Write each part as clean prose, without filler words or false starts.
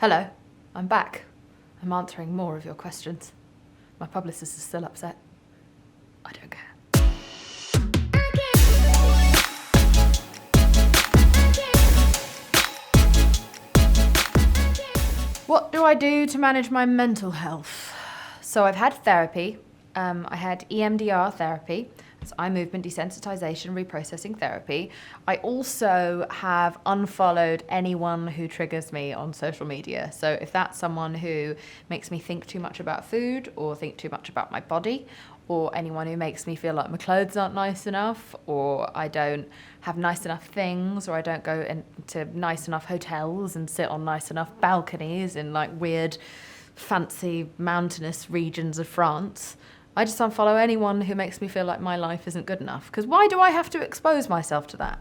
Hello, I'm back. I'm answering more of your questions. My publicist is still upset. I don't care. What do I do to manage my mental health? So I've had therapy. I had EMDR therapy. It's eye movement desensitization reprocessing therapy. I also have unfollowed anyone who triggers me on social media. So if that's someone who makes me think too much about food or think too much about my body, or anyone who makes me feel like my clothes aren't nice enough, or I don't have nice enough things, or I don't go into nice enough hotels and sit on nice enough balconies in like weird, fancy mountainous regions of France, I just unfollow anyone who makes me feel like my life isn't good enough. Because why do I have to expose myself to that?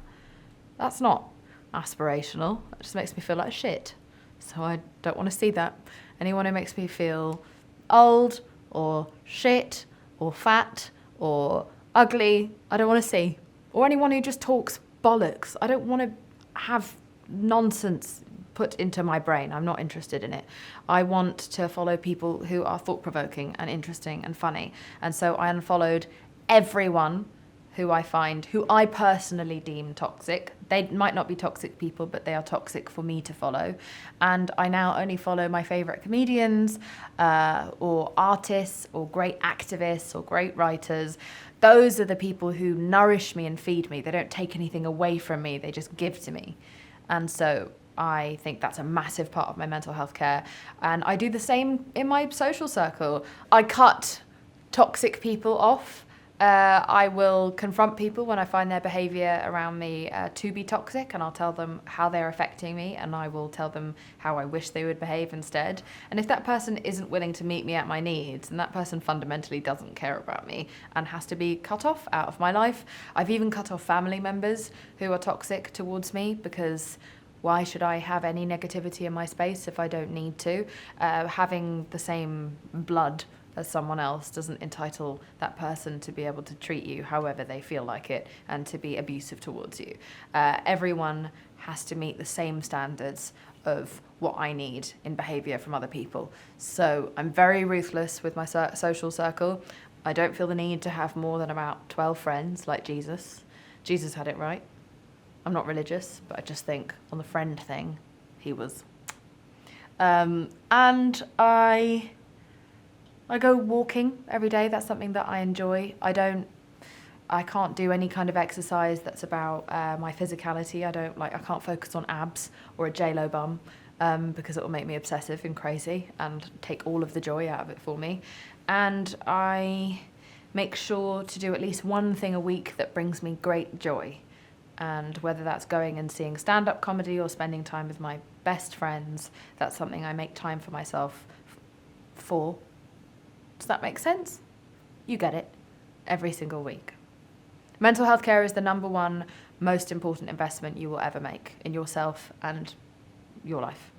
That's not aspirational. It just makes me feel like shit. So I don't want to see that. Anyone who makes me feel old or shit or fat or ugly, I don't want to see. Or anyone who just talks bollocks. I don't want to have nonsense put into my brain. I'm not interested in it. I want to follow people who are thought-provoking and interesting and funny. And so I unfollowed everyone who I personally deem toxic. They might not be toxic people, but they are toxic for me to follow. And I now only follow my favorite comedians, or artists, or great activists, or great writers. Those are the people who nourish me and feed me. They don't take anything away from me. They just give to me. And so I think that's a massive part of my mental health care. And I do the same in my social circle. I cut toxic people off. I will confront people when I find their behaviour around me to be toxic, and I'll tell them how they're affecting me, and I will tell them how I wish they would behave instead. And if that person isn't willing to meet me at my needs, and that person fundamentally doesn't care about me and has to be cut off out of my life. I've even cut off family members who are toxic towards me, because why should I have any negativity in my space if I don't need to? Having the same blood as someone else doesn't entitle that person to be able to treat you however they feel like it and to be abusive towards you. Everyone has to meet the same standards of what I need in behaviour from other people. So I'm very ruthless with my social circle. I don't feel the need to have more than about 12 friends like Jesus. Jesus had it right. I'm not religious, but I just think on the friend thing, he was. And I go walking every day. That's something that I enjoy. I can't do any kind of exercise that's about my physicality. I can't focus on abs or a J-Lo bum, because it will make me obsessive and crazy and take all of the joy out of it for me. And I make sure to do at least one thing a week that brings me great joy. And whether that's going and seeing stand-up comedy or spending time with my best friends, that's something I make time for myself for. Does that make sense? You get it. Every single week. Mental health care is the #1 most important investment you will ever make in yourself and your life.